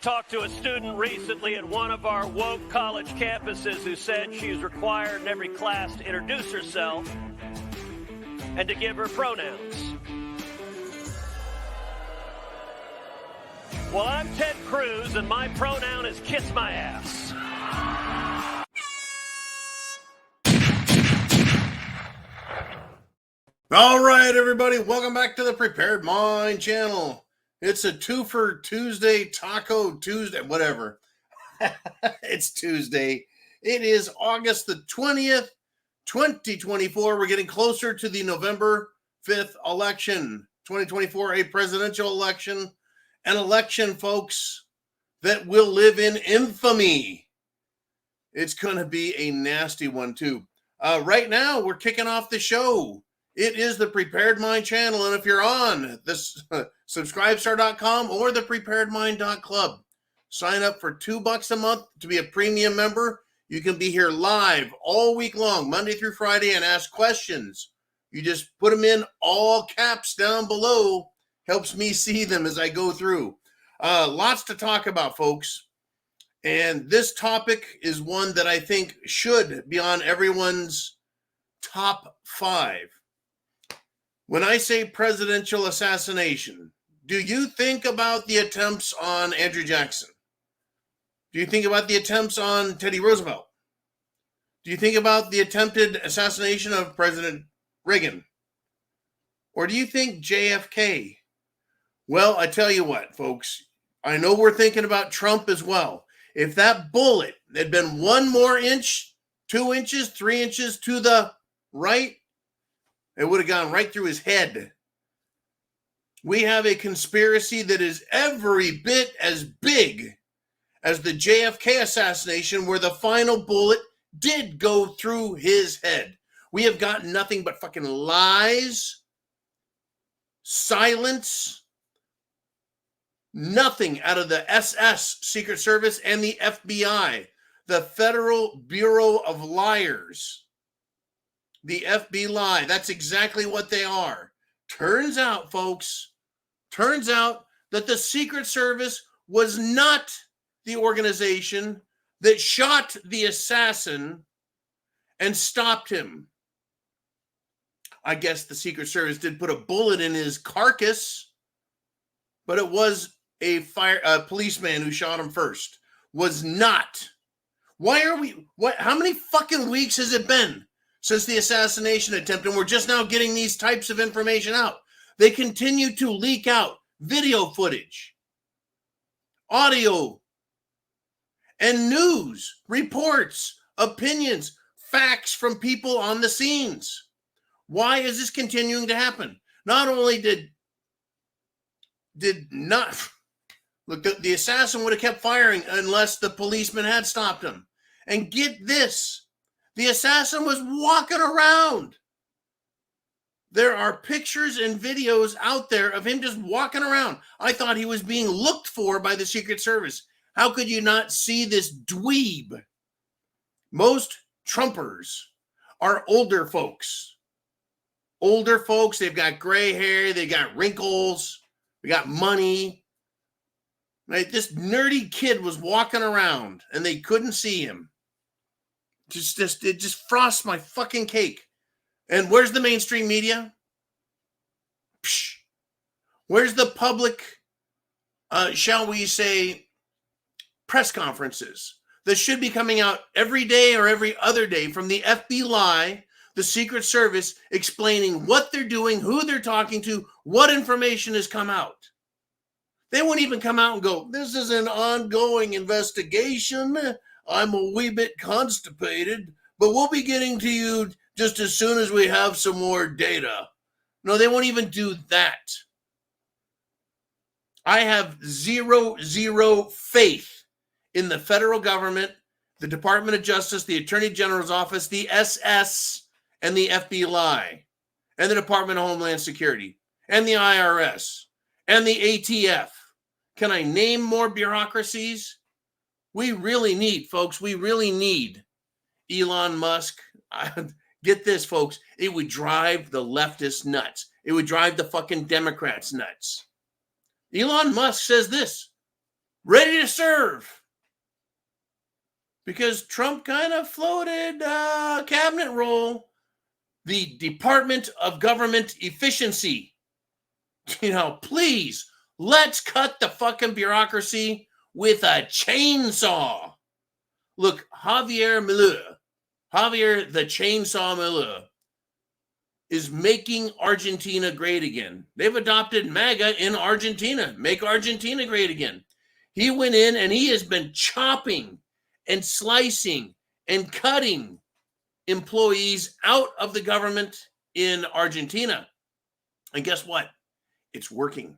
talked to a student recently at one of our woke college campuses who said she is required in every class to introduce herself and to give her pronouns. Well, I'm Ted Cruz, and my pronoun is kiss my ass. All right, everybody, welcome back to the Prepared Mind channel. It's a twofer Tuesday, Taco Tuesday, whatever. It's Tuesday. It is August the 20th, 2024. We're getting closer to the November 5th election. 2024, a presidential election. An election, folks, that will live in infamy. It's going to be a nasty one, too. Right now, we're kicking off the show. It is the Prepared Mind channel, and if you're on this subscribestar.com or the preparedmind.club, sign up for $2 a month to be a premium member. You can be here live all week long, Monday through Friday, and ask questions. You just put them in all caps down below. Helps me see them as I go through. Lots to talk about, folks. And this topic is one that I think should be on everyone's top 5. When I say presidential assassination, do you think about the attempts on Andrew Jackson? Do you think about the attempts on Teddy Roosevelt? Do you think about the attempted assassination of President Reagan? Or do you think JFK? Well, I tell you what, folks, I know we're thinking about Trump as well. If that bullet had been 1 more inch, 2 inches, 3 inches to the right, it would have gone right through his head. We have a conspiracy that is every bit as big as the JFK assassination, where the final bullet did go through his head. We have gotten nothing but fucking lies, silence, nothing out of the SS, Secret Service, and the FBI, the Federal Bureau of Liars. The FBI, that's exactly what they are. Turns out, folks, that the Secret Service was not the organization that shot the assassin and stopped him. I guess the Secret Service did put a bullet in his carcass, but it was a policeman who shot him first. Was not. How many fucking weeks has it been since the assassination attempt, and we're just now getting these types of information out? They continue to leak out video footage, audio, and news, reports, opinions, facts from people on the scenes. Why is this continuing to happen? Not only did not... Look, the assassin would have kept firing unless the policeman had stopped him. And get this. The assassin was walking around. There are pictures and videos out there of him just walking around. I thought he was being looked for by the Secret Service. How could you not see this dweeb? Most Trumpers are older folks. Older folks, they've got gray hair, they got wrinkles, they got money. Right? This nerdy kid was walking around and they couldn't see him. It just frosts my fucking cake. And where's the mainstream media? Psh. Where's the public, shall we say, press conferences that should be coming out every day or every other day from the FBI, the Secret Service, explaining what they're doing, who they're talking to, what information has come out? They won't even come out and go, this is an ongoing investigation. I'm a wee bit constipated, but we'll be getting to you just as soon as we have some more data. No, they won't even do that. I have zero faith in the federal government, the Department of Justice, the Attorney General's office, the SS, and the FBI, and the Department of Homeland Security, and the IRS, and the ATF. Can I name more bureaucracies? We really need, folks, Elon Musk. Get this, folks. It would drive the leftists nuts. It would drive the fucking Democrats nuts. Elon Musk says this. ready to serve. Because Trump kind of floated a cabinet role, the Department of Government Efficiency. Please, let's cut the fucking bureaucracy with a chainsaw. Look, Javier the Chainsaw Milei, is making Argentina great again. They've adopted MAGA in Argentina. Make Argentina great again. He went in and he has been chopping and slicing and cutting employees out of the government in Argentina. And guess what? It's working.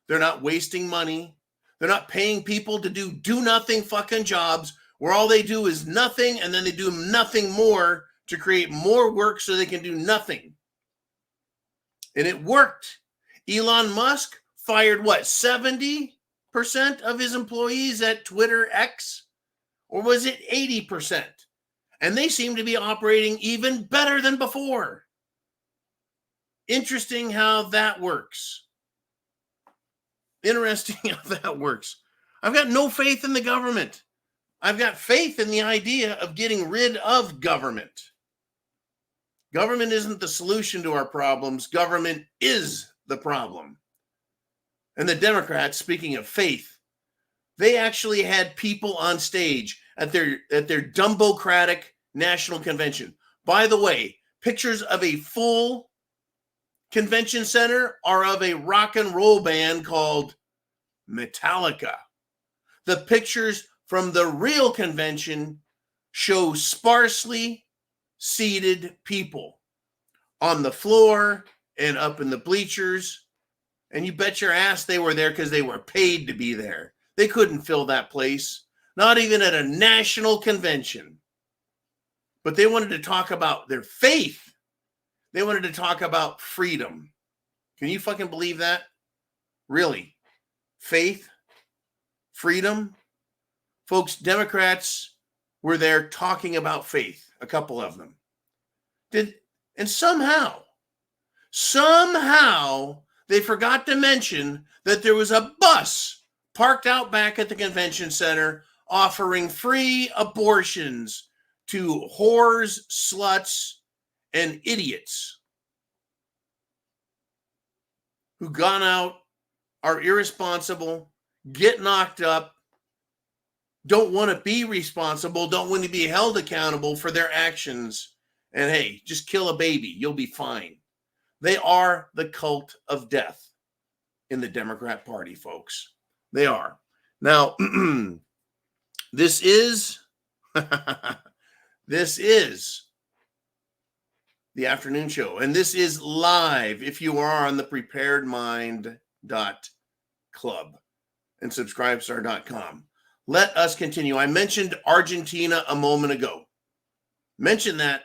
They're not wasting money. They're not paying people to do nothing fucking jobs where all they do is nothing and then they do nothing more to create more work so they can do nothing. And it worked. Elon Musk fired 70% of his employees at Twitter X? Or was it 80%? And they seem to be operating even better than before. Interesting how that works. I've got no faith in the government. I've got faith in the idea of getting rid of government. Government isn't the solution to our problems. Government is the problem. And the Democrats, speaking of faith, they actually had people on stage at their Dumbocratic National Convention. By the way, pictures of a full convention center are of a rock and roll band called Metallica. The pictures from the real convention show sparsely seated people on the floor and up in the bleachers. And you bet your ass they were there because they were paid to be there. They couldn't fill that place, not even at a national convention. But they wanted to talk about their faith. They wanted to talk about freedom. Can you fucking believe that? Really? Faith? Freedom? Folks, Democrats were there talking about faith. A couple of them and somehow they forgot to mention that there was a bus parked out back at the convention center offering free abortions to whores, sluts, and idiots who gone out, are irresponsible, get knocked up, don't want to be responsible, don't want to be held accountable for their actions. And hey, just kill a baby. You'll be fine. They are the cult of death in the Democrat Party, folks. They are. Now, this is the afternoon show. And this is live if you are on the preparedmind.club and subscribestar.com. Let us continue. I mentioned Argentina a moment ago. Mentioned that.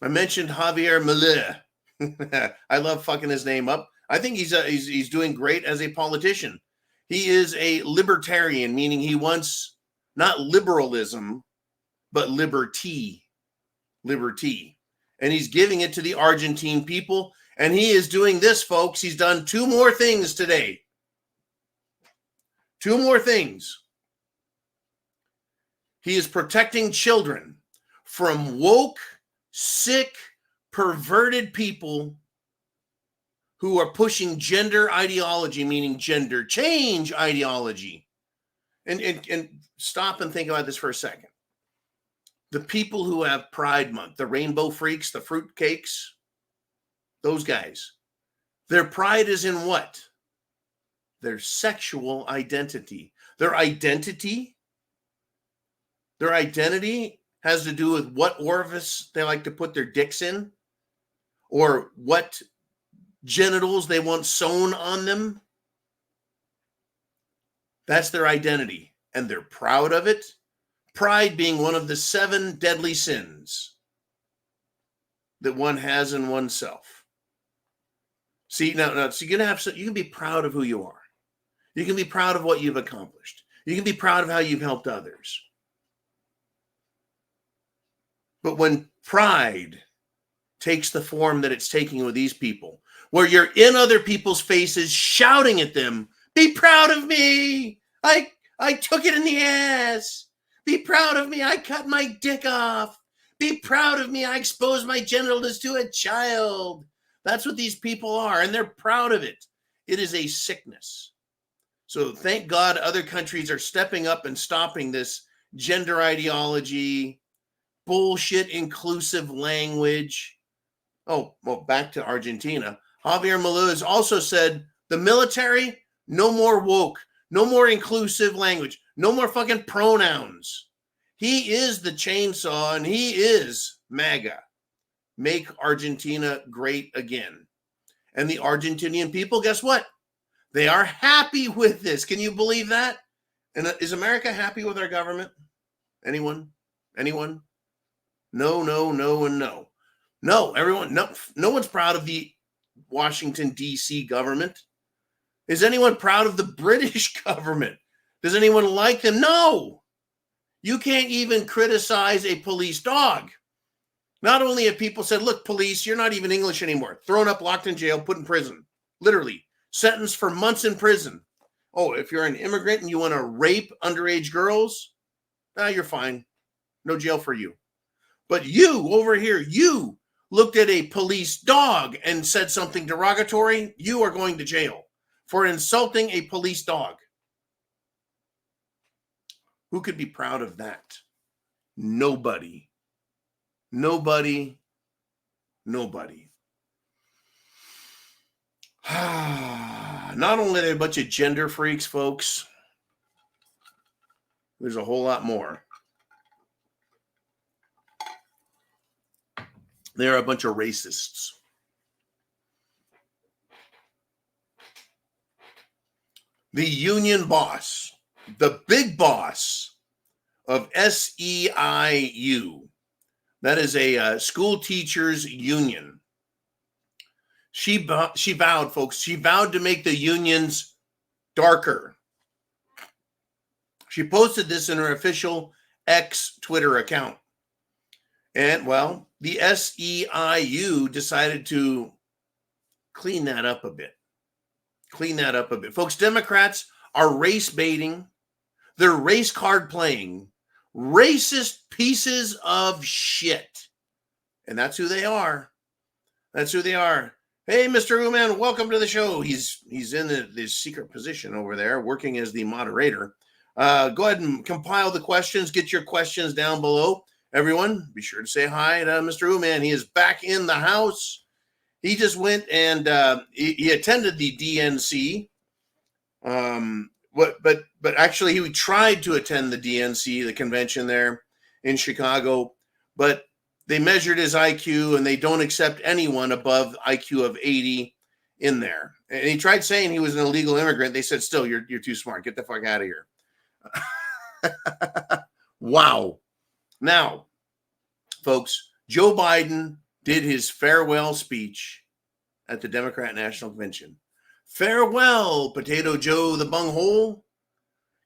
I mentioned Javier Milei. I love fucking his name up. I think he's doing great as a politician. He is a libertarian, meaning he wants not liberalism, but liberty. Liberty. And he's giving it to the Argentine people. And he is doing this, folks. He's done two more things today. Two more things. He is protecting children from woke, sick, perverted people who are pushing gender ideology, meaning gender change ideology. And stop and think about this for a second. The people who have Pride Month, the rainbow freaks, the fruit cakes, those guys, their pride is in what? Their sexual identity. Their identity has to do with what orifice they like to put their dicks in or what genitals they want sewn on them. That's their identity, and they're proud of it. Pride being one of the 7 deadly sins that one has in oneself. See, now, so you can be proud of who you are. You can be proud of what you've accomplished. You can be proud of how you've helped others. But when pride takes the form that it's taking with these people, where you're in other people's faces shouting at them, be proud of me, I took it in the ass. Be proud of me. I cut my dick off. Be proud of me. I exposed my genitals to a child. That's what these people are, and they're proud of it. It is a sickness. So thank God other countries are stepping up and stopping this gender ideology, bullshit inclusive language. Oh, well, back to Argentina. Javier Milei also said the military, no more woke, no more inclusive language, no more fucking pronouns. He is the chainsaw and he is MAGA. Make Argentina great again. And the Argentinian people, guess what? They are happy with this. Can you believe that? And is America happy with our government? Anyone? Anyone? No, no, no, and no. No, everyone, no one's proud of the Washington, D.C. government. Is anyone proud of the British government? Does anyone like them? No. You can't even criticize a police dog. Not only have people said, look, police, you're not even English anymore. Thrown up, locked in jail, put in prison. Literally. Sentenced for months in prison. Oh, if you're an immigrant and you want to rape underage girls, you're fine. No jail for you. But you over here, you looked at a police dog and said something derogatory, you are going to jail for insulting a police dog. Who could be proud of that? Nobody. Nobody. Nobody. Not only are they a bunch of gender freaks, folks, there's a whole lot more. They're a bunch of racists. The union boss, the big boss of SEIU, that is a school teachers union. She vowed, folks, she vowed to make the unions darker. She posted this in her official X Twitter account. And, well, the SEIU decided to clean that up a bit. Clean that up a bit. Folks, Democrats are race baiting. They're race card playing. Racist pieces of shit. And that's who they are. That's who they are. Hey, Mr. Uman, welcome to the show. He's in this secret position over there, working as the moderator. Go ahead and compile the questions. Get your questions down below. Everyone, be sure to say hi to Mr. Uman. He is back in the house. He just went and he attended the DNC. But actually, he tried to attend the DNC, the convention there in Chicago, but they measured his IQ and they don't accept anyone above IQ of 80 in there. And he tried saying he was an illegal immigrant. They said, still, you're too smart. Get the fuck out of here. Wow. Now, folks, Joe Biden did his farewell speech at the Democrat National Convention. Farewell, Potato Joe the bunghole.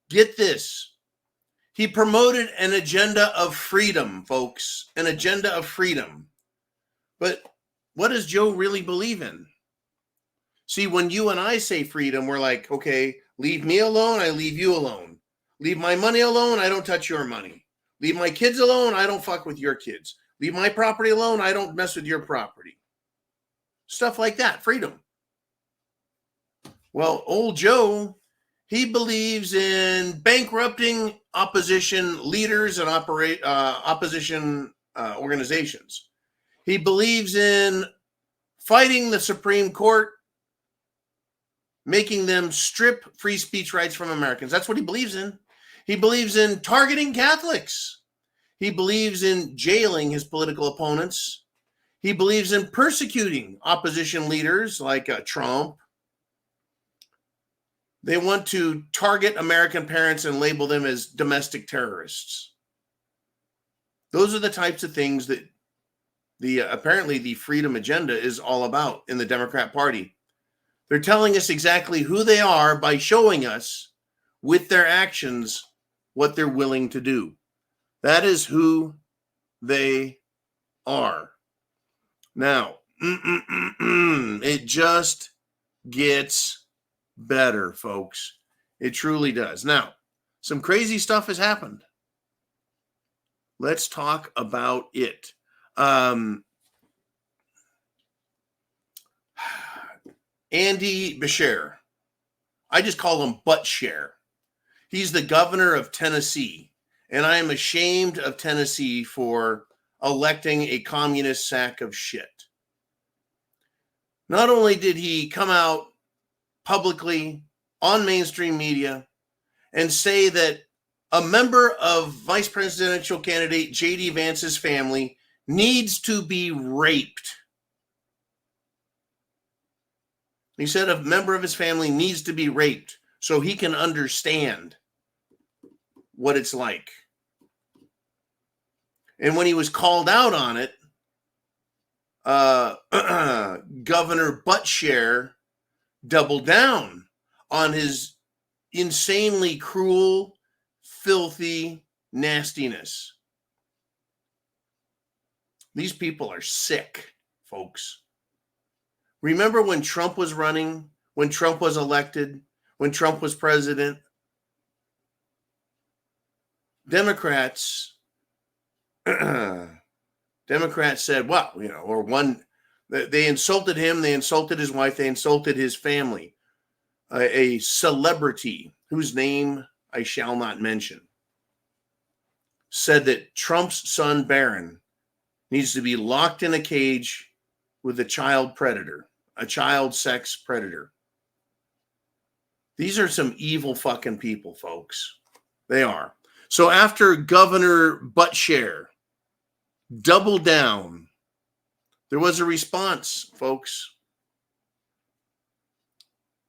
Get this. He promoted an agenda of freedom, folks. An agenda of freedom. But what does Joe really believe in? See, when you and I say freedom, we're like, okay, leave me alone, I leave you alone. Leave my money alone, I don't touch your money. Leave my kids alone, I don't fuck with your kids. Leave my property alone, I don't mess with your property. Stuff like that, freedom. Well, old Joe, he believes in bankrupting opposition leaders and opposition organizations. He believes in fighting the Supreme Court, making them strip free speech rights from Americans. That's what he believes in. He believes in targeting Catholics. He believes in jailing his political opponents. He believes in persecuting opposition leaders like Trump. They want to target American parents and label them as domestic terrorists. Those are the types of things that apparently the freedom agenda is all about in the Democrat Party. They're telling us exactly who they are by showing us with their actions what they're willing to do. That is who they are. Now, it just gets better, folks. It truly does. Now, some crazy stuff has happened. Let's talk about it. Andy Beshear. I just call him Butt Share. He's the governor of Tennessee, and I am ashamed of Tennessee for electing a communist sack of shit. Not only did he come out publicly on mainstream media and say that a member of vice presidential candidate J.D. Vance's family needs to be raped. He said a member of his family needs to be raped so he can understand what it's like. And when he was called out on it, Governor Buttshare doubled down on his insanely cruel, filthy nastiness. These people are sick, folks. Remember when Trump was running, when Trump was elected, when Trump was president? Democrats said, well, they insulted him, they insulted his wife, they insulted his family. A celebrity whose name I shall not mention said that Trump's son Barron needs to be locked in a cage with a child predator, a child sex predator. These are some evil fucking people, folks. They are. So after Governor Buttshare doubled down, there was a response, folks.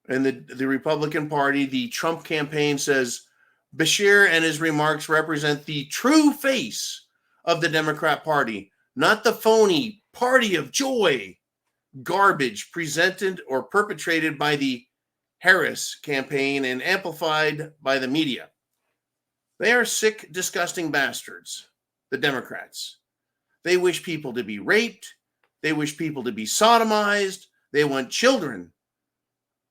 And the Republican Party, the Trump campaign says, Beshear and his remarks represent the true face of the Democrat Party, not the phony party of joy garbage presented or perpetrated by the Harris campaign and amplified by the media. They are sick, disgusting bastards, the Democrats. They wish people to be raped. They wish people to be sodomized. They want children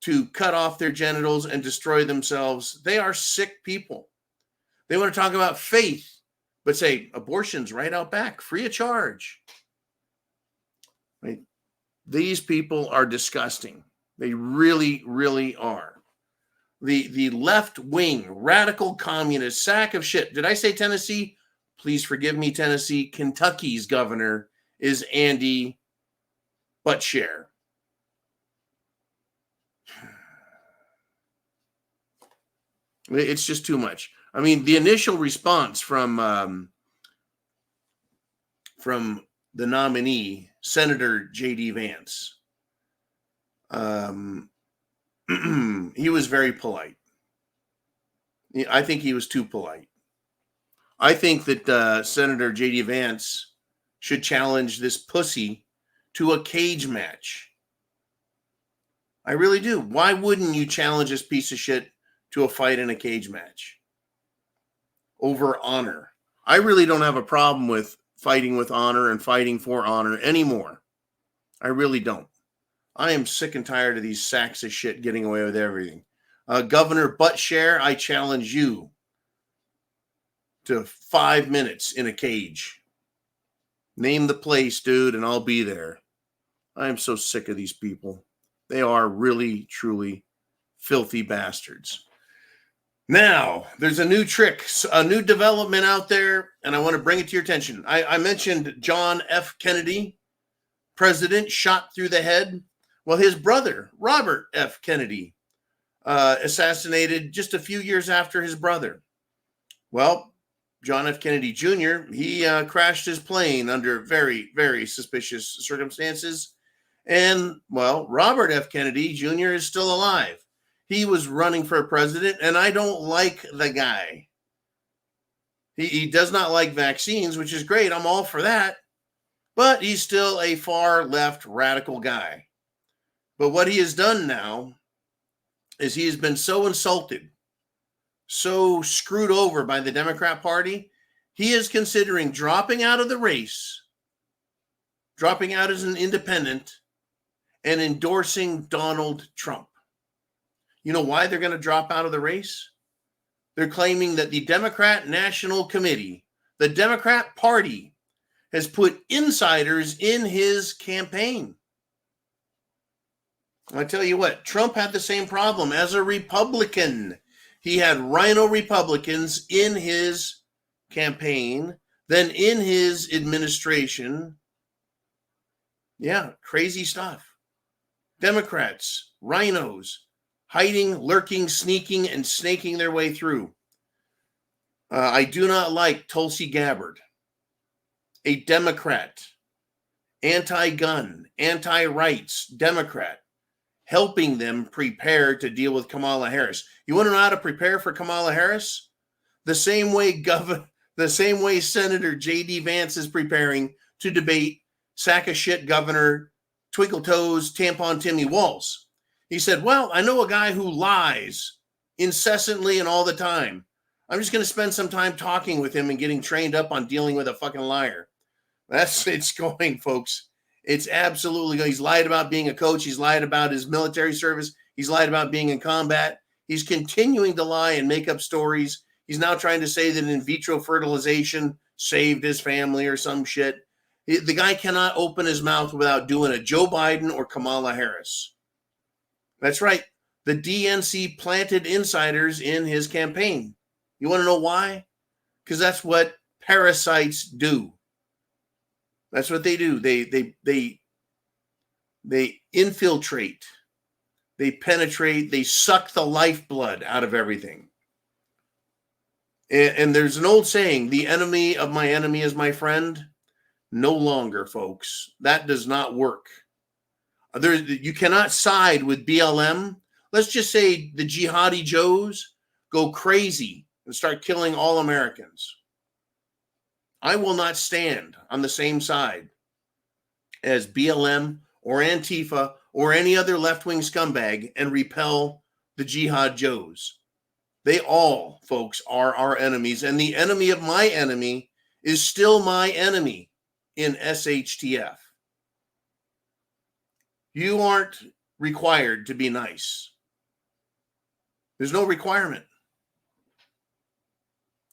to cut off their genitals and destroy themselves. They are sick people. They want to talk about faith, but say abortion's right out back, free of charge. Right? These people are disgusting. They really, really are. The left-wing, radical communist sack of shit. Did I say Tennessee? Please forgive me, Tennessee. Kentucky's governor is Andy Buttshare. It's just too much. I mean, the initial response from the nominee, Senator J.D. Vance, he was very polite. I think he was too polite. I think that Senator J.D. Vance should challenge this pussy to a cage match. I really do. Why wouldn't you challenge this piece of shit to a fight in a cage match over honor? I really don't have a problem with fighting with honor and fighting for honor anymore. I really don't. I am sick and tired of these sacks of shit getting away with everything. Governor Buttshare, I challenge you to 5 minutes in a cage. Name the place, dude, and I'll be there. I am so sick of these people. They are really, truly filthy bastards. Now, there's a new trick, a new development out there, and I want to bring it to your attention. I mentioned John F. Kennedy, president, shot through the head. Well, his brother, Robert F. Kennedy, assassinated just a few years after his brother. Well, John F. Kennedy Jr., he crashed his plane under very, very suspicious circumstances. And, well, Robert F. Kennedy Jr. is still alive. He was running for president, and I don't like the guy. He does not like vaccines, which is great. I'm all for that. But he's still a far left radical guy. But what he has done now is he has been so insulted, so screwed over by the Democrat Party, he is considering dropping out of the race, dropping out as an independent, and endorsing Donald Trump. You know why they're going to drop out of the race? They're claiming that the Democrat National Committee, the Democrat Party, has put insiders in his campaign. I tell you what, Trump had the same problem as a Republican. He had rhino Republicans in his campaign, then in his administration. Yeah, crazy stuff. Democrats, rhinos, hiding, lurking, sneaking, and snaking their way through. I do not like Tulsi Gabbard, a Democrat, anti-gun, anti-rights Democrat, helping them prepare to deal with Kamala Harris. You want to know how to prepare for Kamala Harris? The same way Senator J.D. Vance is preparing to debate sack of shit Governor Twinkle Toes Tampon Timmy Walz. He said, well, I know a guy who lies incessantly and all the time. I'm just going to spend some time talking with him and getting trained up on dealing with a fucking liar. It's going, folks. It's absolutely going. He's lied about being a coach. He's lied about his military service. He's lied about being in combat. He's continuing to lie and make up stories. He's now trying to say that in vitro fertilization saved his family or some shit. The guy cannot open his mouth without doing a Joe Biden or Kamala Harris. That's right. The DNC planted insiders in his campaign. You want to know why? Because that's what parasites do. That's what they do. They infiltrate. They penetrate. They suck the lifeblood out of everything. And there's an old saying, the enemy of my enemy is my friend. No longer, folks. That does not work. You cannot side with BLM. Let's just say the jihadi Joes go crazy and start killing all Americans. I will not stand on the same side as BLM or Antifa or any other left-wing scumbag and repel the jihad Joes. They all, folks, are our enemies. And the enemy of my enemy is still my enemy in SHTF. You aren't required to be nice. There's no requirement.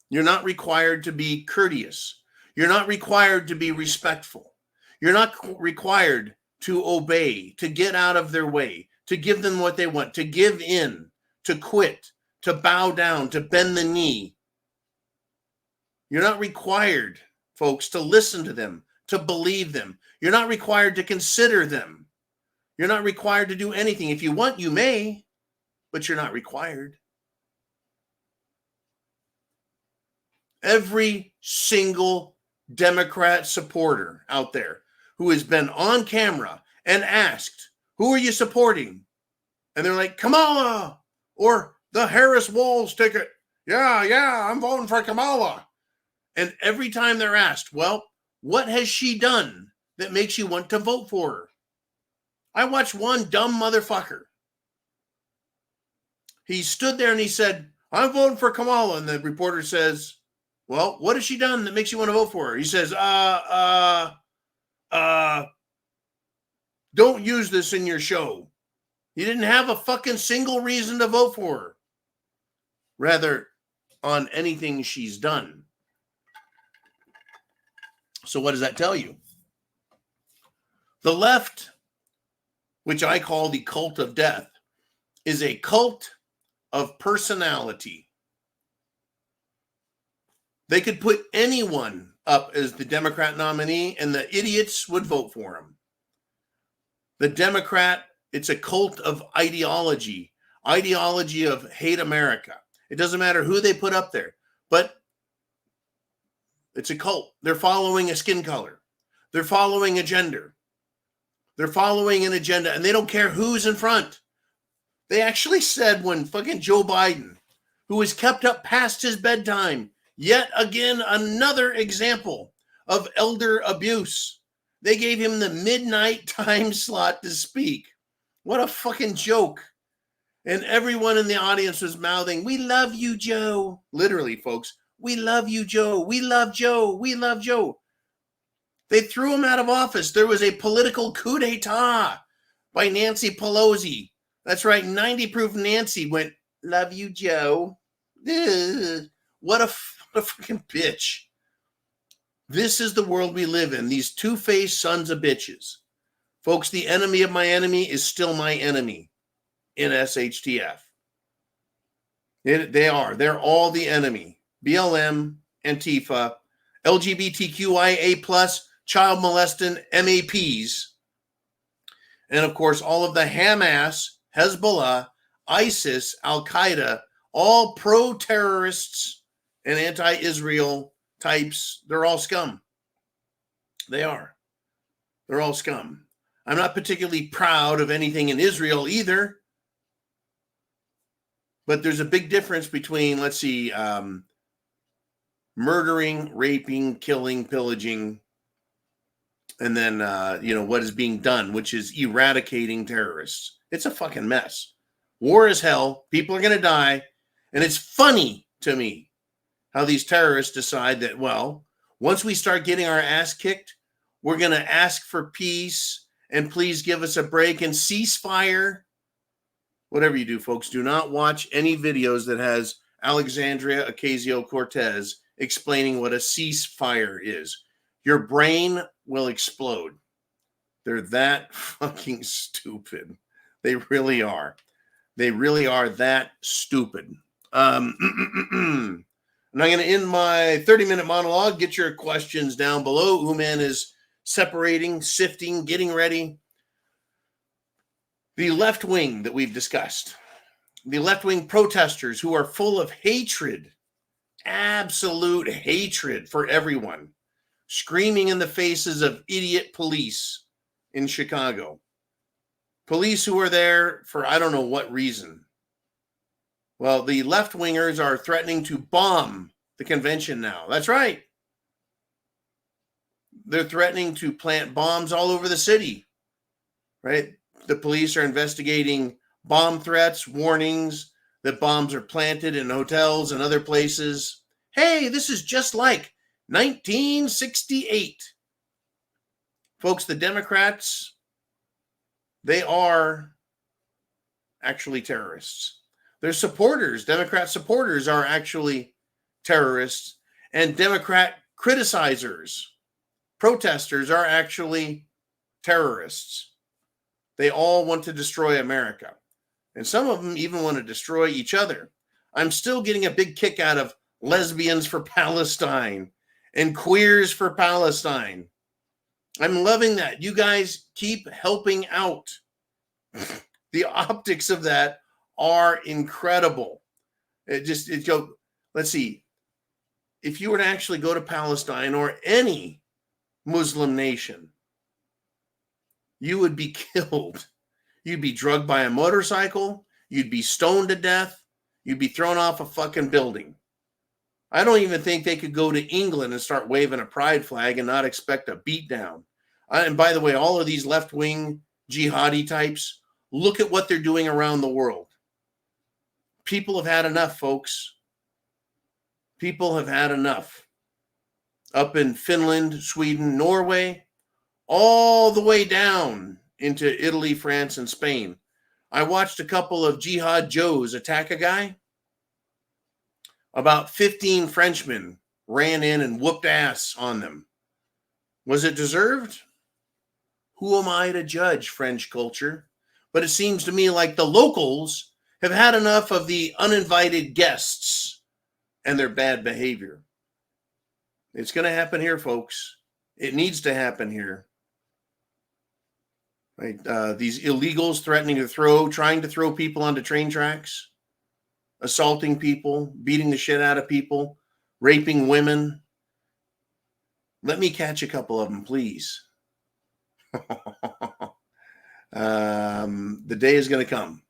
You're not required to be courteous. You're not required to be respectful. You're not required to obey, to get out of their way, to give them what they want, to give in, to quit, to bow down, to bend the knee. You're not required, folks, to listen to them, to believe them. You're not required to consider them. You're not required to do anything. If you want, you may, but you're not required. Every single Democrat supporter out there who has been on camera and asked, who are you supporting? And they're like, Kamala or the Harris Walz ticket. Yeah, I'm voting for Kamala. And every time they're asked, well, what has she done that makes you want to vote for her? I watched one dumb motherfucker. He stood there and he said, I'm voting for Kamala. And the reporter says, well, what has she done that makes you want to vote for her? He says, don't use this in your show. You didn't have a fucking single reason to vote for her. Rather, on anything she's done. So what does that tell you? The left, which I call the cult of death, is a cult of personality. They could put anyone up as the Democrat nominee and the idiots would vote for him. The Democrat, it's a cult of ideology of hate America. It doesn't matter who they put up there, but it's a cult. They're following a skin color. They're following a gender. They're following an agenda, and they don't care who's in front. They actually said when fucking Joe Biden, who was kept up past his bedtime, yet again, another example of elder abuse. They gave him the midnight time slot to speak. What a fucking joke. And everyone in the audience was mouthing, we love you, Joe. Literally, folks, we love you, Joe. We love Joe. We love Joe. They threw him out of office. There was a political coup d'etat by Nancy Pelosi That's right. 90 proof Nancy went, love you, Joe. Ugh. What a fucking bitch. This is the world we live in. These two-faced sons of bitches. Folks, the enemy of my enemy is still my enemy in SHTF. They are. They're all the enemy. BLM, Antifa, LGBTQIA+, child molesting MAPs, and of course, all of the Hamas, Hezbollah, ISIS, Al-Qaeda, all pro-terrorists and anti-Israel types. They're all scum. They are. They're all scum. I'm not particularly proud of anything in Israel either. But there's a big difference between, let's see, murdering, raping, killing, pillaging, and then, what is being done, which is eradicating terrorists. It's a fucking mess. War is hell. People are going to die. And it's funny to me how these terrorists decide that, well, once we start getting our ass kicked, we're going to ask for peace and please give us a break and ceasefire. Whatever you do, folks, do not watch any videos that has Alexandria Ocasio-Cortez explaining what a ceasefire is. Your brain will explode. They're that fucking stupid. They really are. They really are that stupid. And I'm going to end my 30-minute monologue. Get your questions down below. Uman is separating, sifting, getting ready. The left wing that we've discussed, the left wing protesters who are full of hatred, absolute hatred for everyone, screaming in the faces of idiot police in Chicago. Police who are there for I don't know what reason. Well, the left wingers are threatening to bomb the convention now. That's right. They're threatening to plant bombs all over the city, right? The police are investigating bomb threats, warnings that bombs are planted in hotels and other places. Hey, this is just like 1968. Folks, the Democrats, they are actually terrorists. Their supporters, Democrat supporters, are actually terrorists, and Democrat criticizers, protesters, are actually terrorists. They all want to destroy America. And some of them even want to destroy each other. I'm still getting a big kick out of lesbians for Palestine and queers for Palestine. I'm loving that. You guys keep helping out. The optics of that are incredible. Let's see. If you were to actually go to Palestine or any Muslim nation, you would be killed. You'd be drugged by a motorcycle. You'd be stoned to death. You'd be thrown off a fucking building. I don't even think they could go to England and start waving a pride flag and not expect a beatdown. And by the way, all of these left-wing jihadi types, look at what they're doing around the world. People have had enough, folks. People have had enough. Up in Finland, Sweden, Norway, all the way down into Italy, France, and Spain. I watched a couple of Jihad Joes attack a guy. About 15 Frenchmen ran in and whooped ass on them. Was it deserved? Who am I to judge French culture? But it seems to me like the locals have had enough of the uninvited guests and their bad behavior. It's going to happen here, folks. It needs to happen here. Right? These illegals trying to throw people onto train tracks, assaulting people, beating the shit out of people, raping women. Let me catch a couple of them, please. The day is going to come.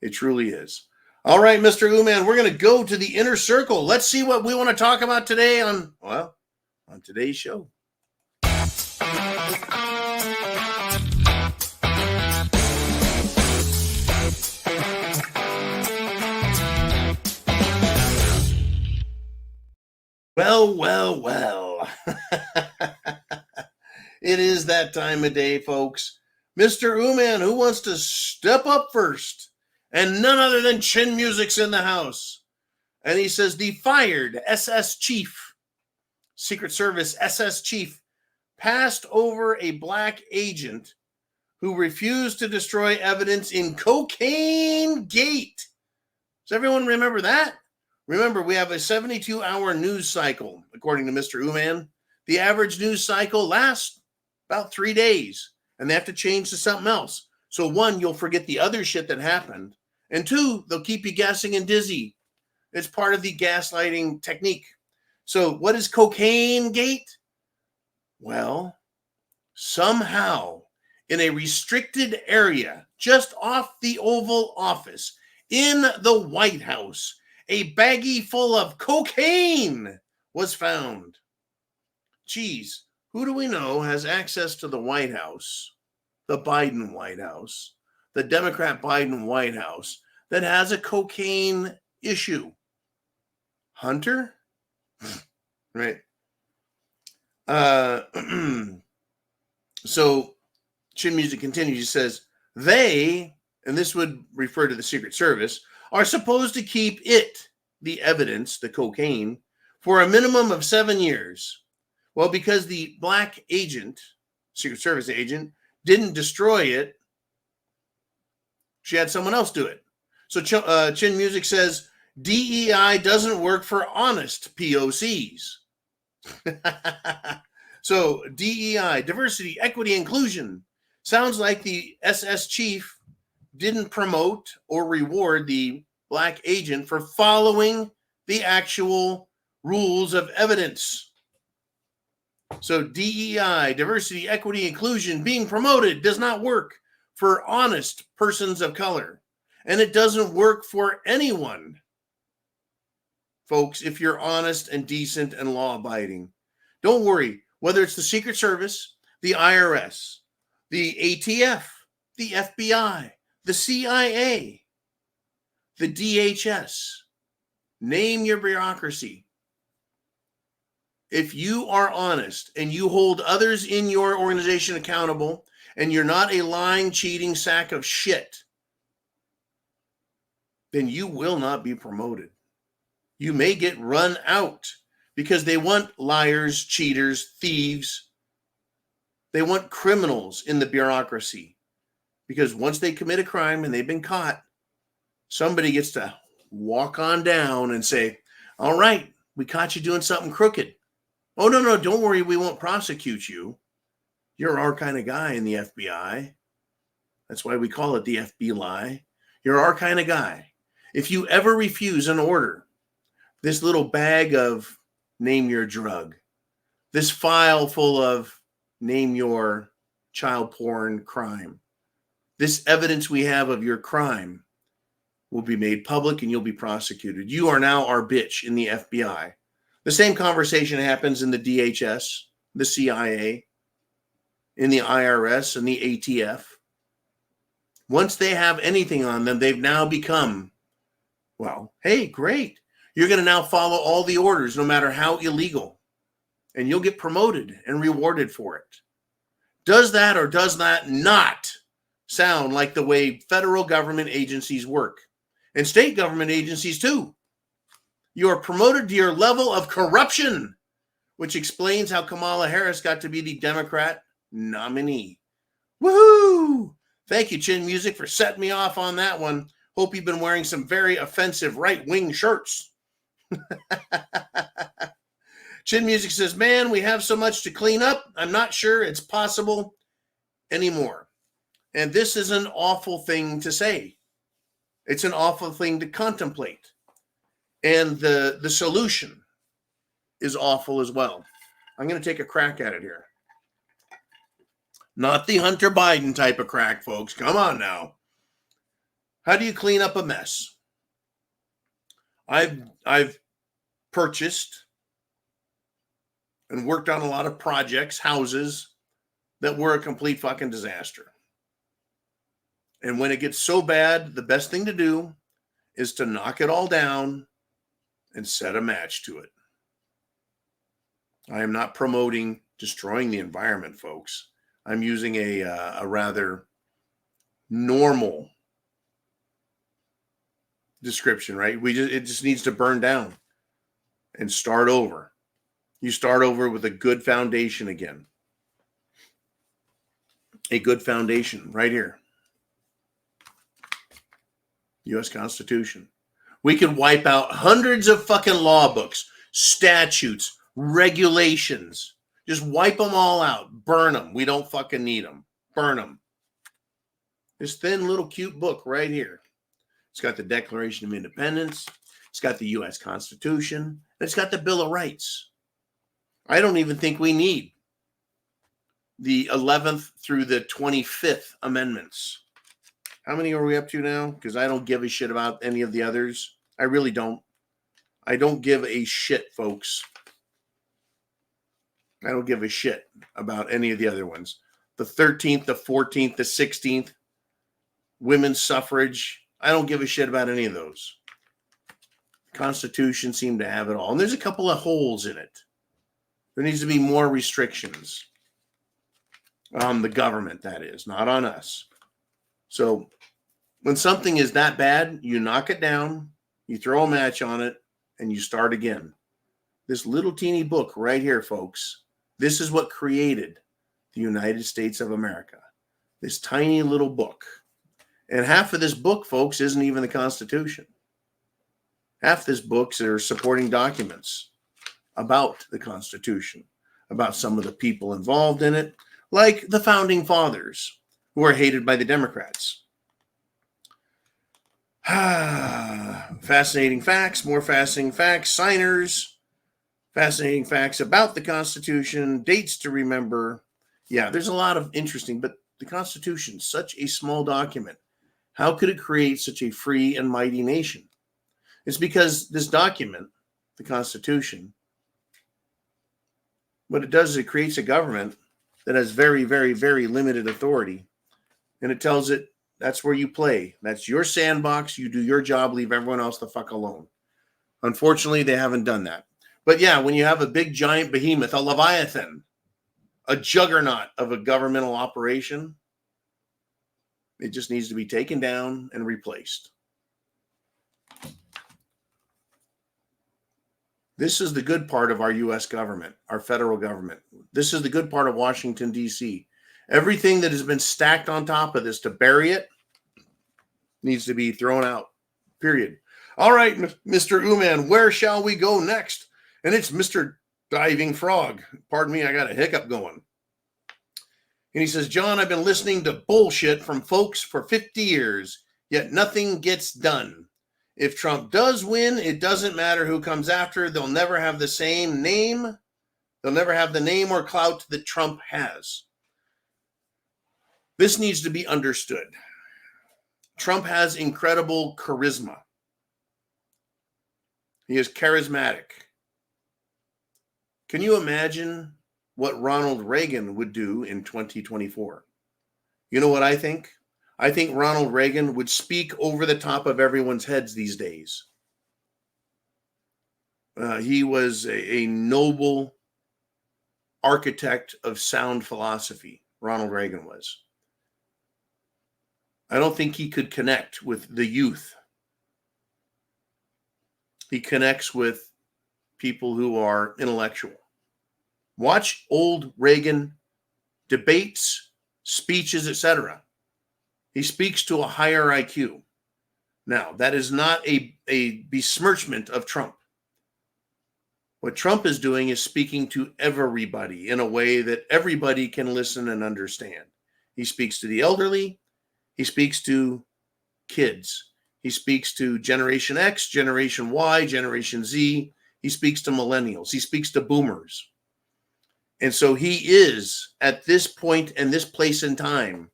It truly is. All right, Mr. Uman, we're going to go to the inner circle. Let's see what we want to talk about today on today's show. Well. It is that time of day, folks. Mr. Uman, who wants to step up first? And none other than Chin Music's in the house. And he says the fired SS chief, Secret Service SS chief, passed over a black agent who refused to destroy evidence in Cocaine Gate. Does everyone remember that? Remember, we have a 72-hour news cycle, according to Mr. Uman. The average news cycle lasts about 3 days, and they have to change to something else. So one, you'll forget the other shit that happened. And two, they'll keep you guessing and dizzy. It's part of the gaslighting technique. So what is Cocaine Gate? Well, somehow in a restricted area just off the Oval Office in the White House, a baggie full of cocaine was found. Geez, who do we know has access to the White House, the Biden White House, the Democrat Biden White House, that has a cocaine issue? Hunter? Right. So Chin Music continues. He says, they, and this would refer to the Secret Service, are supposed to keep it, the evidence, the cocaine, for a minimum of 7 years. Well, because the black agent, Secret Service agent, didn't destroy it, she had someone else do it. So Chin Music says, DEI doesn't work for honest POCs. So DEI, diversity, equity, inclusion, sounds like the SS chief didn't promote or reward the black agent for following the actual rules of evidence. So DEI, diversity, equity, inclusion, being promoted does not work for honest persons of color. And it doesn't work for anyone, folks, if you're honest and decent and law-abiding. Don't worry, whether it's the Secret Service, the IRS, the ATF, the FBI, the CIA, the DHS, name your bureaucracy. If you are honest and you hold others in your organization accountable and you're not a lying, cheating sack of shit, then you will not be promoted. You may get run out because they want liars, cheaters, thieves. They want criminals in the bureaucracy because once they commit a crime and they've been caught, somebody gets to walk on down and say, all right, we caught you doing something crooked. Oh, no, don't worry. We won't prosecute you. You're our kind of guy in the FBI. That's why we call it the FBI. You're our kind of guy. If you ever refuse an order, this little bag of name your drug, this file full of name your child porn crime, this evidence we have of your crime will be made public and you'll be prosecuted. You are now our bitch in the FBI. The same conversation happens in the DHS, the CIA, in the IRS, and the ATF. Once they have anything on them, they've now become, well, hey, great. You're going to now follow all the orders, no matter how illegal, and you'll get promoted and rewarded for it. Does that or does that not sound like the way federal government agencies work? And state government agencies too. You are promoted to your level of corruption, which explains how Kamala Harris got to be the Democrat nominee. Woohoo! Thank you, Chin Music, for setting me off on that one. Hope you've been wearing some very offensive right-wing shirts. Chin Music says, man, we have so much to clean up. I'm not sure it's possible anymore. And this is an awful thing to say. It's an awful thing to contemplate. And the solution is awful as well. I'm going to take a crack at it here. Not the Hunter Biden type of crack, folks. Come on now. How do you clean up a mess? I've purchased and worked on a lot of projects, houses that were a complete fucking disaster. And when it gets so bad, the best thing to do is to knock it all down and set a match to it. I am not promoting destroying the environment, folks. I'm using a rather normal description, right? It just needs to burn down and start over. You start over with a good foundation again. A good foundation right here. U.S. Constitution. We could wipe out hundreds of fucking law books, statutes, regulations. Just wipe them all out. Burn them. We don't fucking need them. Burn them. This thin little cute book right here. It's got the Declaration of Independence. It's got the U.S. Constitution. And it's got the Bill of Rights. I don't even think we need the 11th through the 25th amendments. How many are we up to now? Because I don't give a shit about any of the others. I really don't. I don't give a shit, folks. I don't give a shit about any of the other ones. The 13th, the 14th, the 16th, women's suffrage. I don't give a shit about any of those. The Constitution seemed to have it all. And there's a couple of holes in it. There needs to be more restrictions on the government, that is, not on us. So when something is that bad, you knock it down, you throw a match on it, and you start again. This little teeny book right here, folks, this is what created the United States of America. This tiny little book. And half of this book, folks, isn't even the Constitution. Half this book are supporting documents about the Constitution, about some of the people involved in it, like the Founding Fathers, who are hated by the Democrats. Fascinating facts, more fascinating facts, signers, fascinating facts about the Constitution, dates to remember. Yeah, there's a lot of interesting, but the Constitution, such a small document. How could it create such a free and mighty nation? It's because this document, the Constitution, what it does is it creates a government that has very, very, very limited authority. And it tells it, that's where you play. That's your sandbox. You do your job, leave everyone else the fuck alone. Unfortunately, they haven't done that. But yeah, when you have a big giant behemoth, a leviathan, a juggernaut of a governmental operation, it just needs to be taken down and replaced. This is the good part of our U.S. government, our federal government. This is the good part of Washington, D.C. Everything that has been stacked on top of this to bury it needs to be thrown out, period. All right, Mr. Uman, where shall we go next? And it's Mr. Diving Frog. Pardon me, I got a hiccup going. And he says, John, I've been listening to bullshit from folks for 50 years, yet nothing gets done. If Trump does win, it doesn't matter who comes after. They'll never have the same name. They'll never have the name or clout that Trump has. This needs to be understood. Trump has incredible charisma. He is charismatic. Can you imagine what Ronald Reagan would do in 2024? You know what I think? I think Ronald Reagan would speak over the top of everyone's heads these days. He was a noble architect of sound philosophy. Ronald Reagan was. I don't think he could connect with the youth. He connects with people who are intellectual. Watch old Reagan debates, speeches, etc. He speaks to a higher IQ. Now, that is not a besmirchment of Trump. What Trump is doing is speaking to everybody in a way that everybody can listen and understand. He speaks to the elderly. He speaks to kids. He speaks to Generation X, Generation Y, Generation Z. He speaks to millennials. He speaks to boomers. And so he is, at this point and this place in time,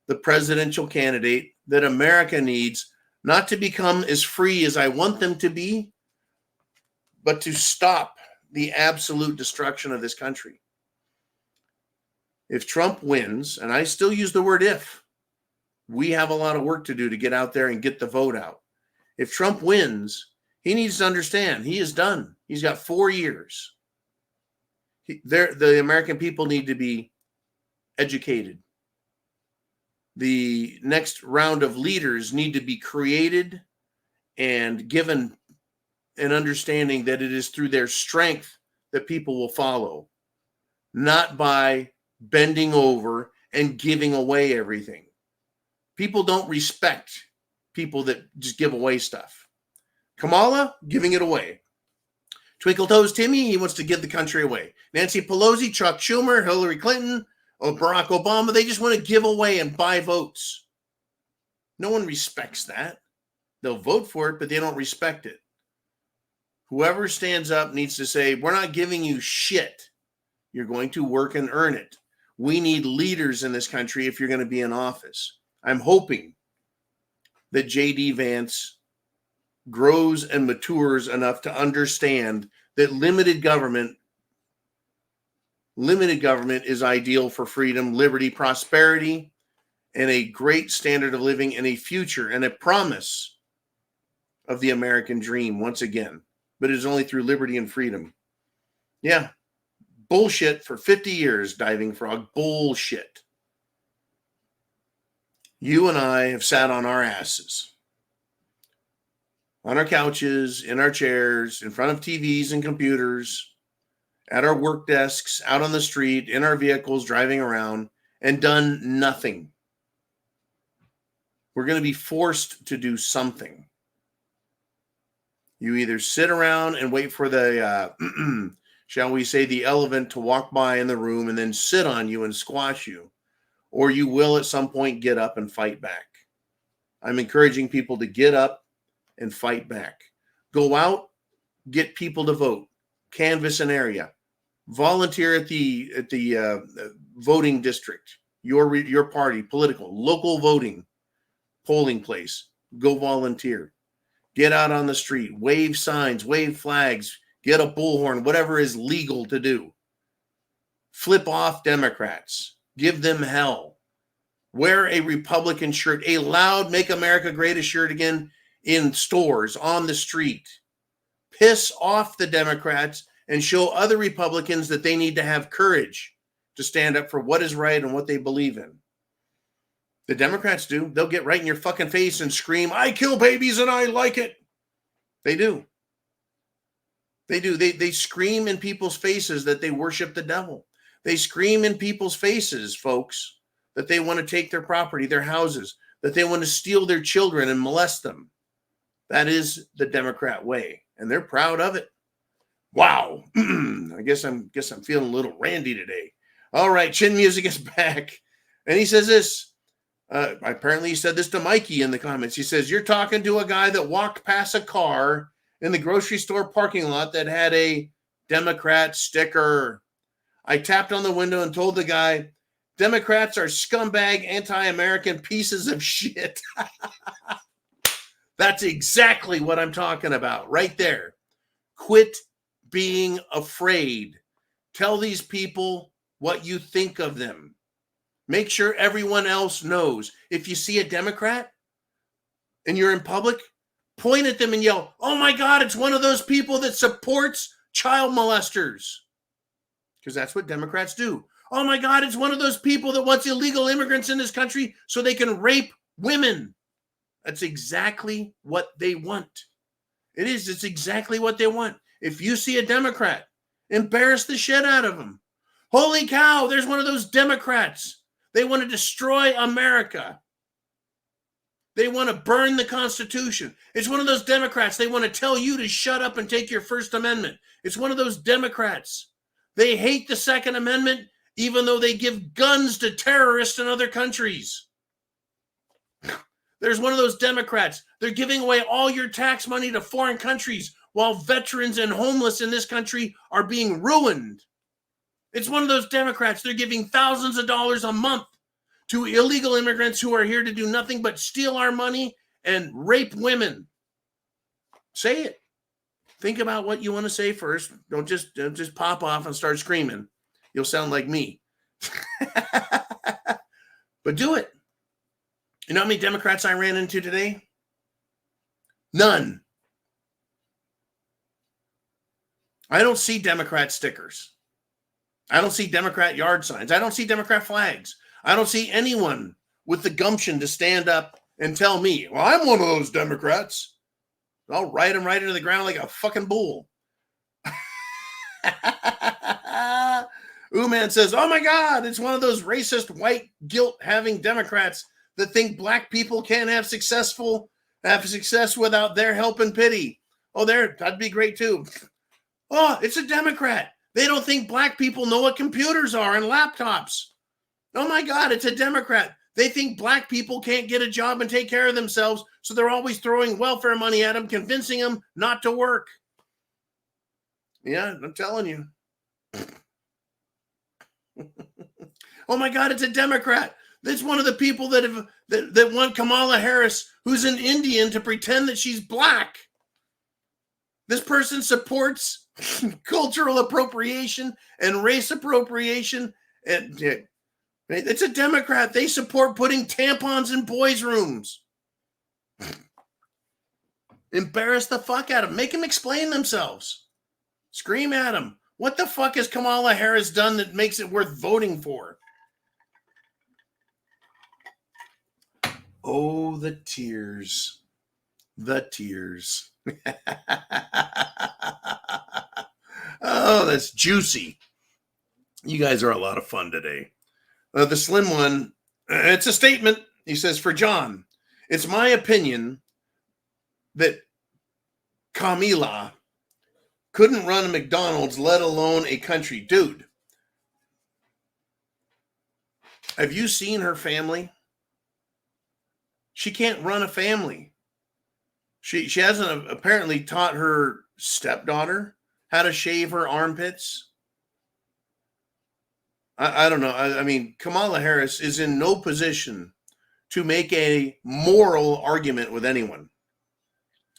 the presidential candidate that America needs, not to become as free as I want them to be, but to stop the absolute destruction of this country. If Trump wins, and I still use the word if, we have a lot of work to do to get out there and get the vote out. If Trump wins, he needs to understand he is done. He's got 4 years. The American people need to be educated. The next round of leaders need to be created and given an understanding that it is through their strength that people will follow, not by bending over and giving away everything. People don't respect people that just give away stuff. Kamala, giving it away. Twinkle Toes Timmy, he wants to give the country away. Nancy Pelosi, Chuck Schumer, Hillary Clinton, or Barack Obama, they just want to give away and buy votes. No one respects that. They'll vote for it, but they don't respect it. Whoever stands up needs to say, we're not giving you shit. You're going to work and earn it. We need leaders in this country if you're going to be in office. I'm hoping that J.D. Vance grows and matures enough to understand that limited government is ideal for freedom, liberty, prosperity, and a great standard of living and a future and a promise of the American dream once again. But it is only through liberty and freedom. Yeah, bullshit for 50 years, Diving Frog. Bullshit. You and I have sat on our asses, on our couches, in our chairs, in front of TVs and computers, at our work desks, out on the street, in our vehicles, driving around, and done nothing. We're going to be forced to do something. You either sit around and wait for the, shall we say, the elephant to walk by in the room and then sit on you and squash you, or you will at some point get up and fight back. I'm encouraging people to get up and fight back. Go out, get people to vote, canvass an area, volunteer at the voting district, your party, political, local voting, polling place. Go volunteer. Get out on the street, wave signs, wave flags, get a bullhorn, whatever is legal to do. Flip off Democrats. Give them hell. Wear a Republican shirt, a loud Make America Great shirt again in stores, on the street. Piss off the Democrats and show other Republicans that they need to have courage to stand up for what is right and what they believe in. The Democrats do. They'll get right in your fucking face and scream, I kill babies and I like it. They do. They do. They scream in people's faces that they worship the devil. They scream in people's faces, folks, that they want to take their property, their houses, that they want to steal their children and molest them. That is the Democrat way, and they're proud of it. Wow. I guess I'm feeling a little randy today. All right, Chin Music is back. And he says this. Apparently he said this to Mikey in the comments. He says, you're talking to a guy that walked past a car in the grocery store parking lot that had a Democrat sticker. I tapped on the window and told the guy, Democrats are scumbag, anti-American pieces of shit. That's exactly what I'm talking about right there. Quit being afraid. Tell these people what you think of them. Make sure everyone else knows. If you see a Democrat and you're in public, point at them and yell, oh my God, it's one of those people that supports child molesters. Because that's what Democrats do. Oh my God, it's one of those people that wants illegal immigrants in this country so they can rape women. That's exactly what they want. It is. It's exactly what they want. If you see a Democrat, embarrass the shit out of them. Holy cow, there's one of those Democrats. They want to destroy America. They want to burn the Constitution. It's one of those Democrats. They want to tell you to shut up and take your First Amendment. It's one of those Democrats. They hate the Second Amendment, even though they give guns to terrorists in other countries. There's one of those Democrats. They're giving away all your tax money to foreign countries while veterans and homeless in this country are being ruined. It's one of those Democrats. They're giving thousands of dollars a month to illegal immigrants who are here to do nothing but steal our money and rape women. Say it. Think about what you want to say first. Don't just pop off and start screaming. You'll sound like me. But do it. You know how many Democrats I ran into today? None. I don't see Democrat stickers. I don't see Democrat yard signs. I don't see Democrat flags. I don't see anyone with the gumption to stand up and tell me, well, I'm one of those Democrats. I'll ride him right into the ground like a fucking bull. Man says, oh my God, it's one of those racist, white, guilt-having Democrats that think black people can't have success without their help and pity. Oh, that'd be great too. Oh, it's a Democrat. They don't think black people know what computers are and laptops. Oh my God, it's a Democrat. They think black people can't get a job and take care of themselves, so they're always throwing welfare money at them, convincing them not to work. Yeah, I'm telling you. Oh my God, it's a Democrat. That's one of the people that want Kamala Harris, who's an Indian, to pretend that she's black. This person supports cultural appropriation and race appropriation. And it's a Democrat. They support putting tampons in boys' rooms. Embarrass the fuck out of them. Make them explain themselves. Scream at them. What the fuck has Kamala Harris done that makes it worth voting for? Oh, the tears. The tears. Oh, that's juicy. You guys are a lot of fun today. The slim one, it's a statement. He says, for John, it's my opinion that Kamala couldn't run a McDonald's, let alone a country. Dude, have you seen her family? She can't run a family. She hasn't apparently taught her stepdaughter how to shave her armpits. I don't know. I mean, Kamala Harris is in no position to make a moral argument with anyone.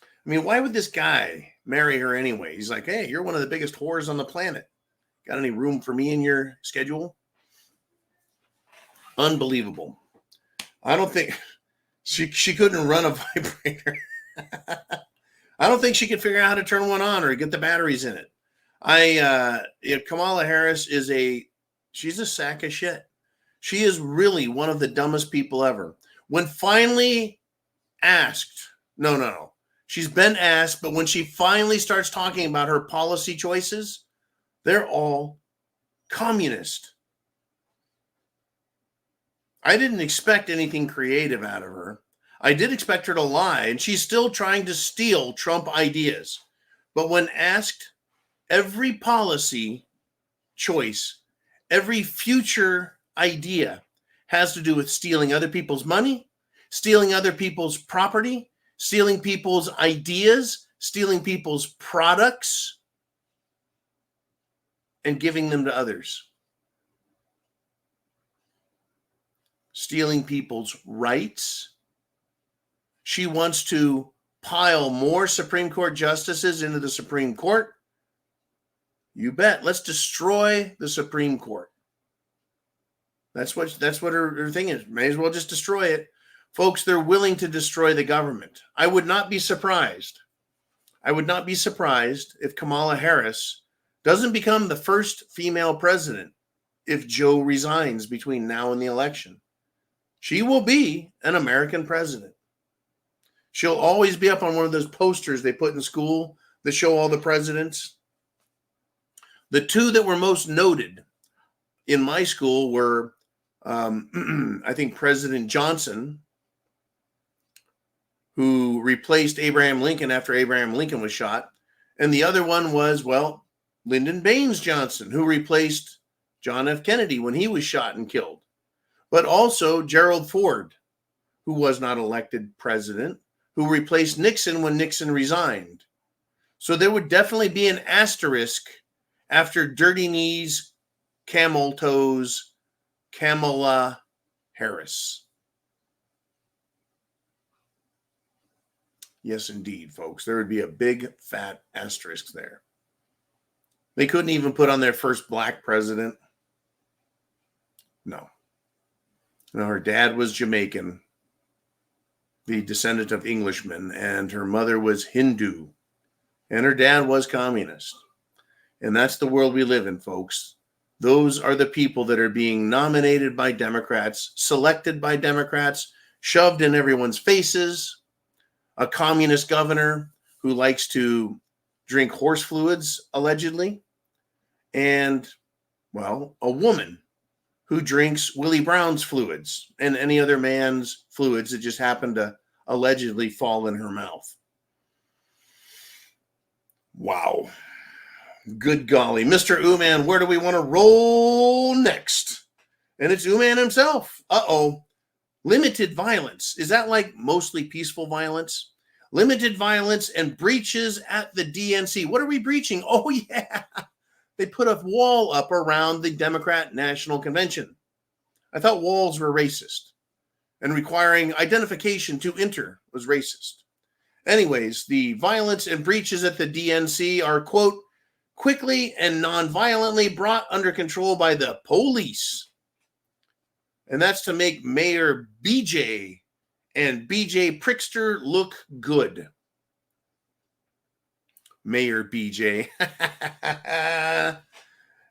I mean, why would this guy marry her anyway? He's like, hey, you're one of the biggest whores on the planet. Got any room for me in your schedule? Unbelievable. I don't think she couldn't run a vibrator. I don't think she could figure out how to turn one on or get the batteries in it. Kamala Harris she's a sack of shit. She is really one of the dumbest people ever. When finally asked, no. She's been asked, but when she finally starts talking about her policy choices, they're all communist. I didn't expect anything creative out of her. I did expect her to lie, and she's still trying to steal Trump ideas. But when asked, every policy choice, every future idea has to do with stealing other people's money, stealing other people's property, stealing people's ideas, stealing people's products, and giving them to others. Stealing people's rights. She wants to pile more Supreme Court justices into the Supreme Court. You bet. Let's destroy the Supreme Court. That's what her thing is. May as well just destroy it. Folks, they're willing to destroy the government. I would not be surprised. If Kamala Harris doesn't become the first female president if Joe resigns between now and the election. She will be an American president. She'll always be up on one of those posters they put in school that show all the presidents. The two that were most noted in my school were, I think, President Johnson, who replaced Abraham Lincoln after Abraham Lincoln was shot. And the other one was, Lyndon Baines Johnson, who replaced John F. Kennedy when he was shot and killed. But also Gerald Ford, who was not elected president, who replaced Nixon when Nixon resigned. So there would definitely be an asterisk after Dirty Knees, Camel Toes, Kamala Harris. Yes, indeed, folks. There would be a big, fat asterisk there. They couldn't even put on their first black president. No. Her dad was Jamaican, the descendant of Englishmen, and her mother was Hindu, and her dad was communist. And that's the world we live in, folks. Those are the people that are being nominated by Democrats, selected by Democrats, shoved in everyone's faces. A communist governor who likes to drink horse fluids, allegedly. And, well, a woman who drinks Willie Brown's fluids and any other man's fluids that just happen to allegedly fall in her mouth. Wow. Good golly. Mr. Ooman, where do we want to roll next? And it's Ooman himself. Uh-oh. Limited violence. Is that like mostly peaceful violence? Limited violence and breaches at the DNC. What are we breaching? Oh, yeah. They put a wall up around the Democrat National Convention. I thought walls were racist, and requiring identification to enter was racist. Anyways, the violence and breaches at the DNC are, quote, quickly and non-violently brought under control by the police. And that's to make Mayor BJ and BJ Prickster look good. Mayor BJ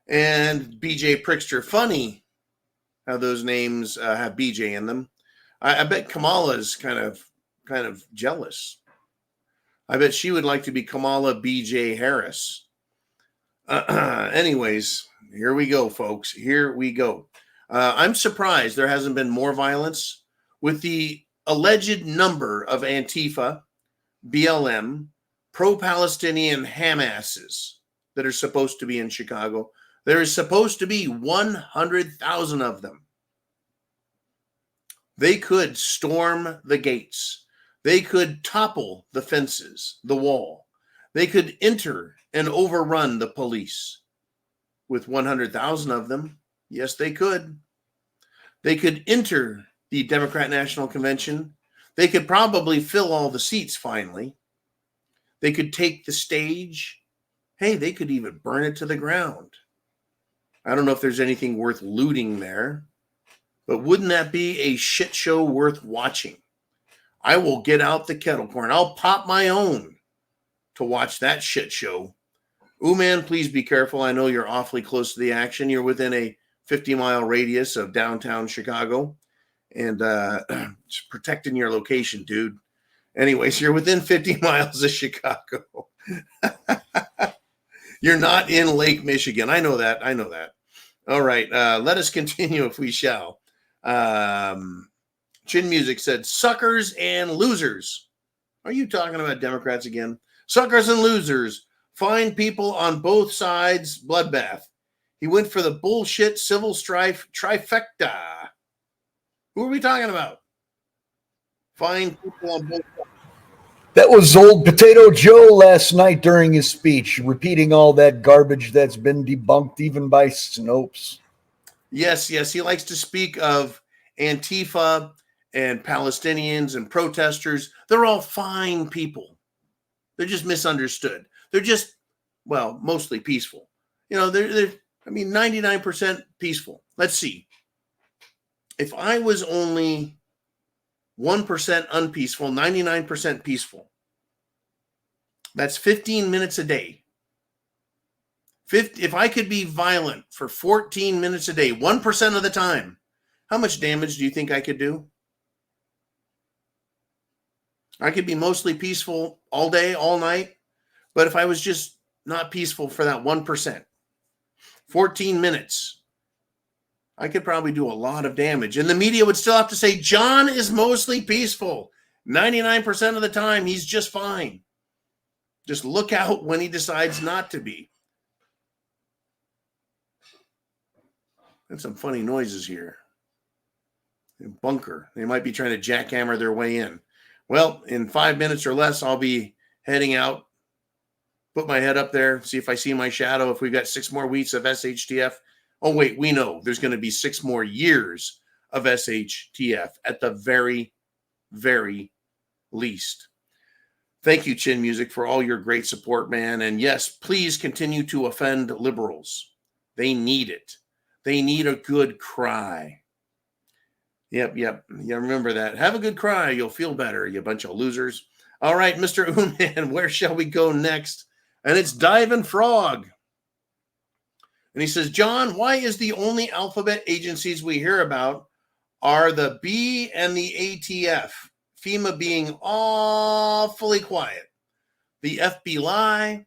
and BJ Prickster. Funny how those names have BJ in them. I bet Kamala's kind of jealous. I bet she would like to be Kamala BJ Harris. Anyways, here we go, folks. Here we go. I'm surprised there hasn't been more violence with the alleged number of Antifa, BLM, pro-Palestinian Hamasses that are supposed to be in Chicago. There is supposed to be 100,000 of them. They could storm the gates. They could topple the fences, the wall. They could enter and overrun the police. With 100,000 of them, yes, they could. They could enter the Democrat National Convention. They could probably fill all the seats finally. They could take the stage. Hey, they could even burn it to the ground. I don't know if there's anything worth looting there, but wouldn't that be a shit show worth watching? I will get out the kettle corn. I'll pop my own to watch that shit show. Ooh, man, please be careful. I know you're awfully close to the action. You're within a 50-mile radius of downtown Chicago, and just protecting your location, dude. Anyways, you're within 50 miles of Chicago. You're not in Lake Michigan. I know that. All right. Let us continue if we shall. Chin Music said, suckers and losers. Are you talking about Democrats again? Suckers and losers. Find people on both sides. Bloodbath. He went for the bullshit civil strife trifecta. Who are we talking about? Find people on both sides. That was old Potato Joe last night during his speech, repeating all that garbage that's been debunked even by Snopes. Yes. He likes to speak of Antifa and Palestinians and protesters. They're all fine people. They're just misunderstood. They're just, well, mostly peaceful. You know, they're 99% peaceful. Let's see. If I was only 1% unpeaceful, 99% peaceful, that's 15 minutes a day. If I could be violent for 14 minutes a day, 1% of the time, how much damage do you think I could do? I could be mostly peaceful all day, all night, but if I was just not peaceful for that 1%, 14 minutes, I could probably do a lot of damage. And the media would still have to say, John is mostly peaceful. 99% of the time, he's just fine. Just look out when he decides not to be. And some funny noises here. Bunker. They might be trying to jackhammer their way in. Well, in 5 minutes or less, I'll be heading out. Put my head up there, see if I see my shadow. If we've got 6 more weeks of SHTF. Oh, wait, we know there's going to be 6 more years of SHTF at the very, very least. Thank you, Chin Music, for all your great support, man. And yes, please continue to offend liberals. They need it. They need a good cry. Yep. Yeah, remember that. Have a good cry. You'll feel better, you bunch of losers. All right, Mr. Ooman, where shall we go next? And it's Diving Frog. And he says, John, why is the only alphabet agencies we hear about are the B and the ATF, FEMA being awfully quiet? The FBI,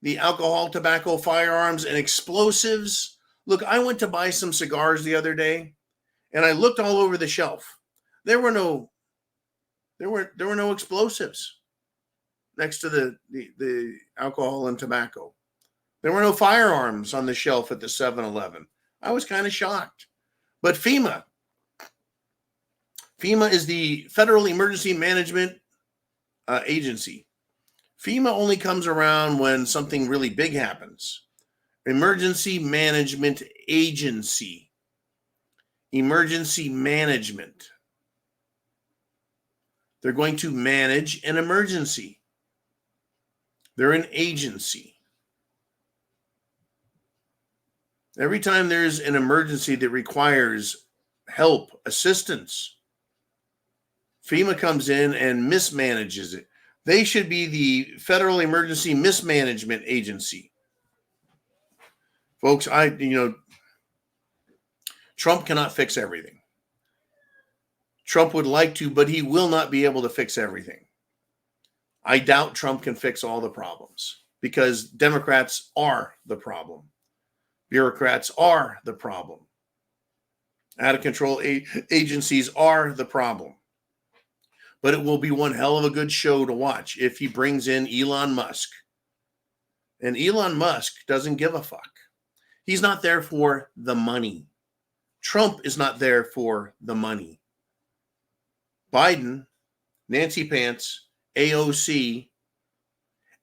the alcohol, tobacco, firearms, and explosives. Look, I went to buy some cigars the other day, and I looked all over the shelf. There were no explosives next to the alcohol and tobacco. There were no firearms on the shelf at the 7-Eleven. I was kind of shocked. But FEMA is the Federal Emergency Management Agency. FEMA only comes around when something really big happens. Emergency Management Agency. Emergency management. They're going to manage an emergency. They're an agency. Every time there's an emergency that requires help, assistance, FEMA comes in and mismanages it. They should be the Federal Emergency Mismanagement Agency. Folks, Trump cannot fix everything. Trump would like to, but he will not be able to fix everything. I doubt Trump can fix all the problems because Democrats are the problem. Bureaucrats are the problem. Out of control agencies are the problem. But it will be one hell of a good show to watch if he brings in Elon Musk. And Elon Musk doesn't give a fuck. He's not there for the money. Trump is not there for the money. Biden, Nancy Pants, AOC,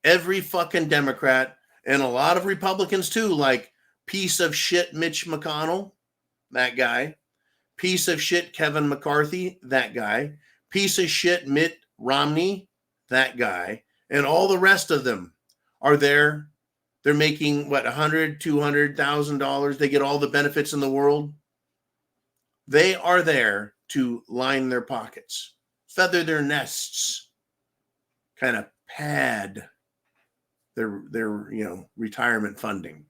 every fucking Democrat, and a lot of Republicans too, like piece of shit Mitch McConnell, that guy. Piece of shit Kevin McCarthy, that guy. Piece of shit Mitt Romney, that guy. And all the rest of them are there. They're making, $100,000, $200,000. They get all the benefits in the world. They are there to line their pockets, feather their nests, kind of pad their retirement funding.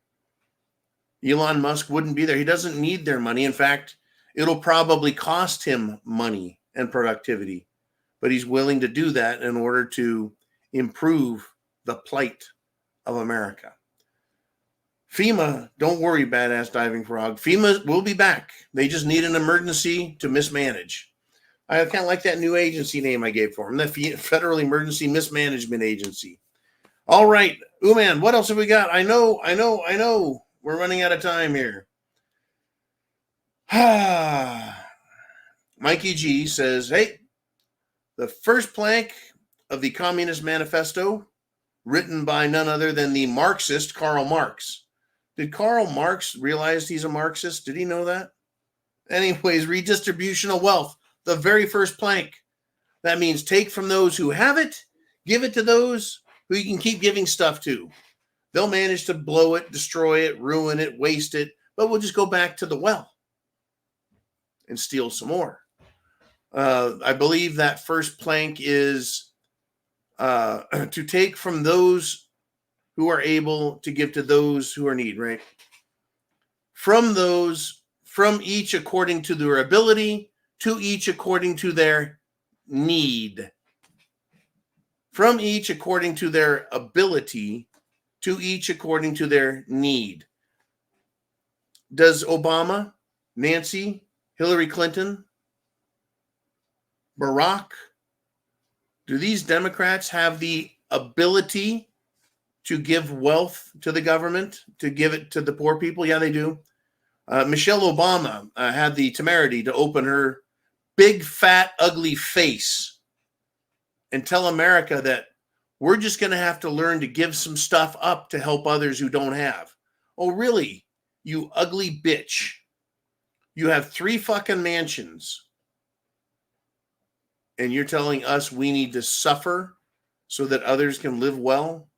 Elon Musk wouldn't be there. He doesn't need their money. In fact, it'll probably cost him money and productivity, but he's willing to do that in order to improve the plight of America. FEMA, don't worry, badass diving frog. FEMA will be back. They just need an emergency to mismanage. I kind of like that new agency name I gave for him, the Federal Emergency Mismanagement Agency. All right, man, what else have we got? I know. We're running out of time here. Mikey G says, hey, the first plank of the Communist Manifesto, written by none other than the Marxist Karl Marx. Did Karl Marx realize he's a Marxist? Did he know that? Anyways, redistribution of wealth, the very first plank. That means take from those who have it, give it to those who you can keep giving stuff to. They'll manage to blow it, destroy it, ruin it, waste it, but we'll just go back to the well and steal some more. I believe that first plank is to take from those who are able to give to those who are in need, right? From each according to their ability, to each according to their need. From each according to their ability, to each according to their need. Does Obama, Nancy, Hillary Clinton, Barack, do these Democrats have the ability to give wealth to the government, to give it to the poor people? Yeah, they do. Michelle Obama had the temerity to open her big, fat, ugly face and tell America that we're just going to have to learn to give some stuff up to help others who don't have. Oh, really? You ugly bitch. You have 3 fucking mansions. And you're telling us we need to suffer so that others can live well?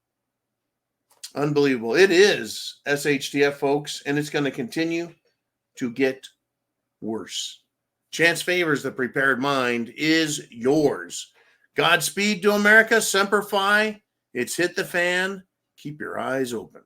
Unbelievable. It is SHTF, folks, and it's going to continue to get worse. Chance favors the prepared mind is yours. Godspeed to America. Semper Fi. It's hit the fan. Keep your eyes open.